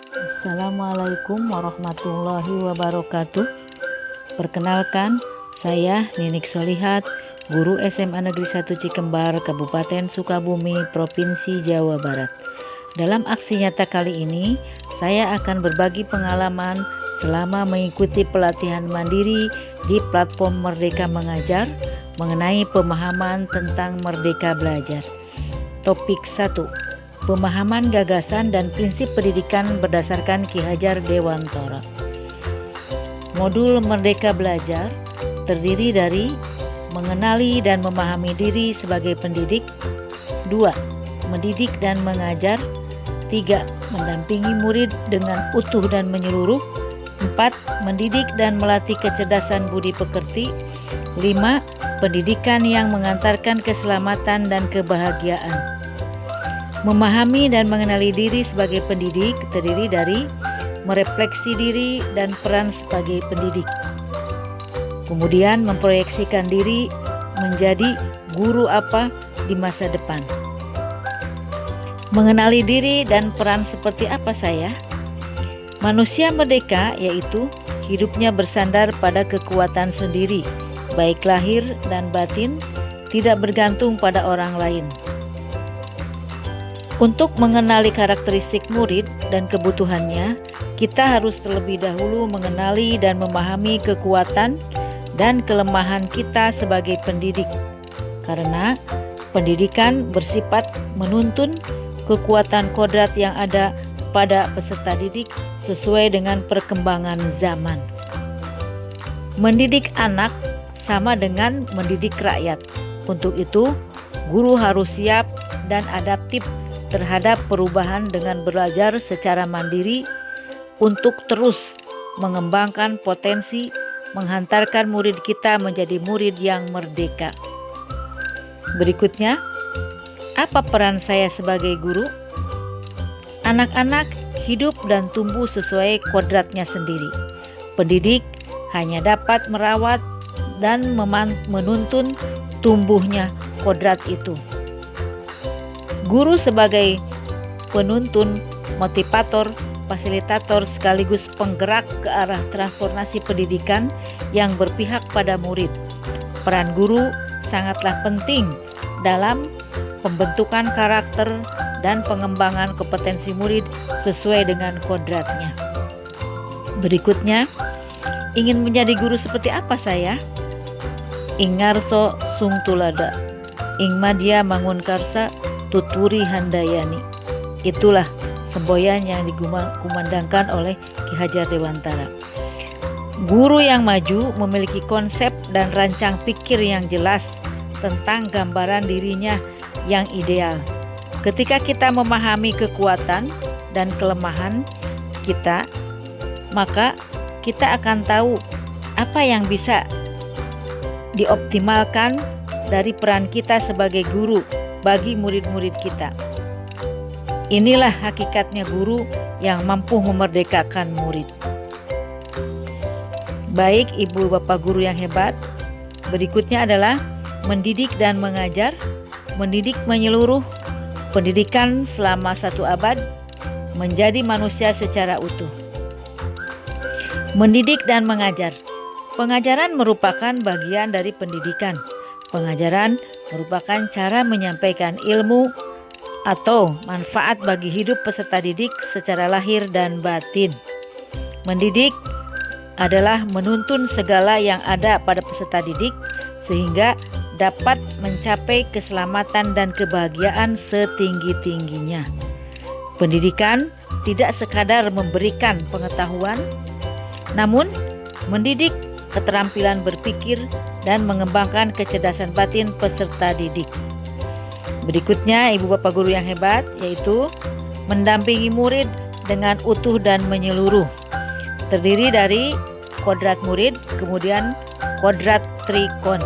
Assalamualaikum warahmatullahi wabarakatuh. Perkenalkan, saya Ninik Solihat, guru SMA Negeri 1 Cikembar, Kabupaten Sukabumi, Provinsi Jawa Barat. Dalam aksi nyata kali ini, saya akan berbagi pengalaman selama mengikuti pelatihan mandiri di platform Merdeka Mengajar mengenai pemahaman tentang Merdeka Belajar. Topik 1. Pemahaman gagasan dan prinsip pendidikan berdasarkan Ki Hajar Dewantara. Modul Merdeka Belajar terdiri dari mengenali dan memahami diri sebagai pendidik. 2. Mendidik dan mengajar. 3. Mendampingi murid dengan utuh dan menyeluruh. 4. Mendidik dan melatih kecerdasan budi pekerti. 5. Pendidikan yang mengantarkan keselamatan dan kebahagiaan. Memahami dan mengenali diri sebagai pendidik terdiri dari merefleksi diri dan peran sebagai pendidik. Kemudian memproyeksikan diri menjadi guru apa di masa depan. Mengenali diri dan peran seperti apa saya? Manusia merdeka yaitu hidupnya bersandar pada kekuatan sendiri, baik lahir dan batin, tidak bergantung pada orang lain. Untuk mengenali karakteristik murid dan kebutuhannya, kita harus terlebih dahulu mengenali dan memahami kekuatan dan kelemahan kita sebagai pendidik. Karena pendidikan bersifat menuntun kekuatan kodrat yang ada pada peserta didik sesuai dengan perkembangan zaman. Mendidik anak sama dengan mendidik rakyat. Untuk itu, guru harus siap dan adaptif terhadap perubahan dengan belajar secara mandiri untuk terus mengembangkan potensi menghantarkan murid kita menjadi murid yang merdeka. Berikutnya, apa peran saya sebagai guru? Anak-anak hidup dan tumbuh sesuai kodratnya sendiri. Pendidik hanya dapat merawat dan menuntun tumbuhnya kodrat itu. Guru sebagai penuntun, motivator, fasilitator sekaligus penggerak ke arah transformasi pendidikan yang berpihak pada murid. Peran guru sangatlah penting dalam pembentukan karakter dan pengembangan kompetensi murid sesuai dengan kodratnya. Berikutnya, ingin menjadi guru seperti apa saya? Ingarso sung tulada, ing madya mangunkarsa tuturi handayani. Itulah semboyan yang dikumandangkan oleh Ki Hajar Dewantara. Guru yang maju memiliki konsep dan rancang pikir yang jelas tentang gambaran dirinya yang ideal. Ketika kita memahami kekuatan dan kelemahan kita, maka kita akan tahu apa yang bisa dioptimalkan dari peran kita sebagai guru bagi murid-murid kita. Inilah hakikatnya guru yang mampu memerdekakan murid. Baik ibu bapak guru yang hebat, berikutnya adalah mendidik dan mengajar, mendidik menyeluruh, pendidikan selama 1 abad, menjadi manusia secara utuh. Mendidik dan mengajar. Pengajaran merupakan bagian dari pendidikan. Pengajaran merupakan cara menyampaikan ilmu atau manfaat bagi hidup peserta didik secara lahir dan batin. Mendidik adalah menuntun segala yang ada pada peserta didik sehingga dapat mencapai keselamatan dan kebahagiaan setinggi-tingginya. Pendidikan tidak sekadar memberikan pengetahuan, namun mendidik keterampilan berpikir dan mengembangkan kecerdasan batin peserta didik. Berikutnya, ibu bapak guru yang hebat, yaitu mendampingi murid dengan utuh dan menyeluruh. Terdiri dari kodrat murid, kemudian kodrat trikon.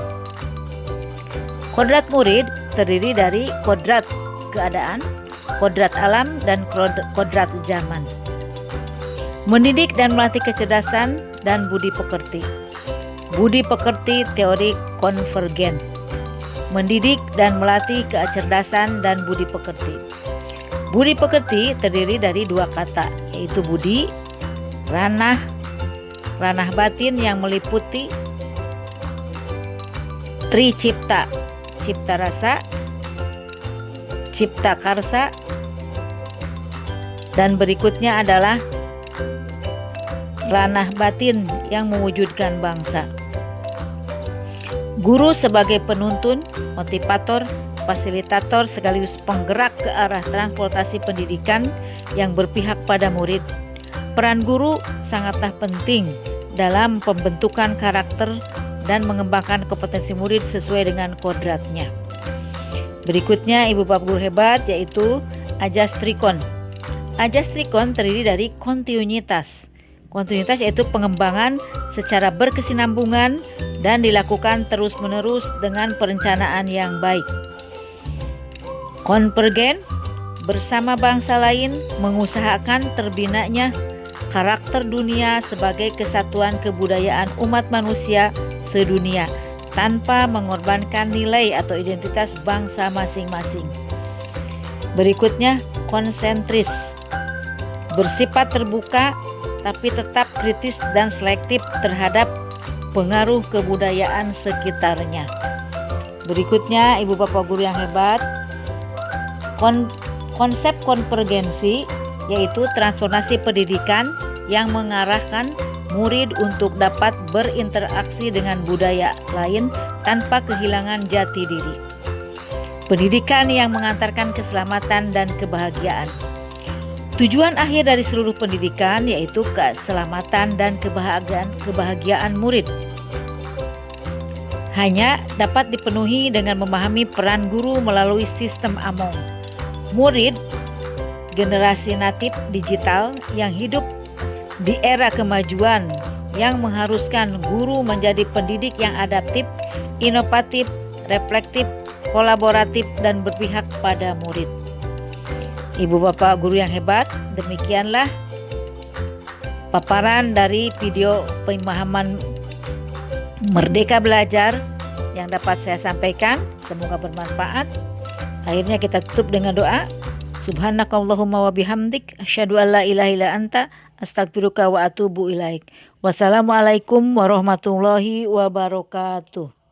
Kodrat murid terdiri dari kodrat keadaan, kodrat alam, dan kodrat zaman. Mendidik dan melatih kecerdasan dan budi pekerti. Budi pekerti teori konvergen. Mendidik dan melatih kecerdasan dan budi pekerti. Budi pekerti terdiri dari dua kata, yaitu budi, ranah batin yang meliputi tricipta, cipta rasa, cipta karsa, dan berikutnya adalah ranah batin yang mewujudkan bangsa. Guru sebagai penuntun, motivator, fasilitator sekaligus penggerak ke arah transportasi pendidikan yang berpihak pada murid. Peran guru sangatlah penting dalam pembentukan karakter dan mengembangkan kompetensi murid sesuai dengan kodratnya. Berikutnya Ibu Bapak Guru hebat yaitu Ajas Trikon. Ajas Trikon terdiri dari kontinuitas. Kontinuitas yaitu pengembangan secara berkesinambungan dan dilakukan terus-menerus dengan perencanaan yang baik. Konvergen, bersama bangsa lain mengusahakan terbinanya karakter dunia sebagai kesatuan kebudayaan umat manusia sedunia tanpa mengorbankan nilai atau identitas bangsa masing-masing. Berikutnya konsentris, bersifat terbuka tapi tetap kritis dan selektif terhadap pengaruh kebudayaan sekitarnya. Berikutnya Ibu Bapak Guru yang hebat, konsep konvergensi yaitu transformasi pendidikan yang mengarahkan murid untuk dapat berinteraksi dengan budaya lain tanpa kehilangan jati diri. Pendidikan yang mengantarkan keselamatan dan kebahagiaan. Tujuan akhir dari seluruh pendidikan yaitu keselamatan dan kebahagiaan murid. Hanya dapat dipenuhi dengan memahami peran guru melalui sistem AMONG. Murid generasi natif digital yang hidup di era kemajuan yang mengharuskan guru menjadi pendidik yang adaptif, inovatif, reflektif, kolaboratif, dan berpihak pada murid. Ibu Bapak Guru yang hebat, demikianlah paparan dari video pemahaman Merdeka Belajar yang dapat saya sampaikan. Semoga bermanfaat. Akhirnya kita tutup dengan doa. Subhanakallahumma wa bihamdik asyhadu an la ilaha illa anta astaghfiruka wa atubu ilaik. Wassalamualaikum warahmatullahi wabarakatuh.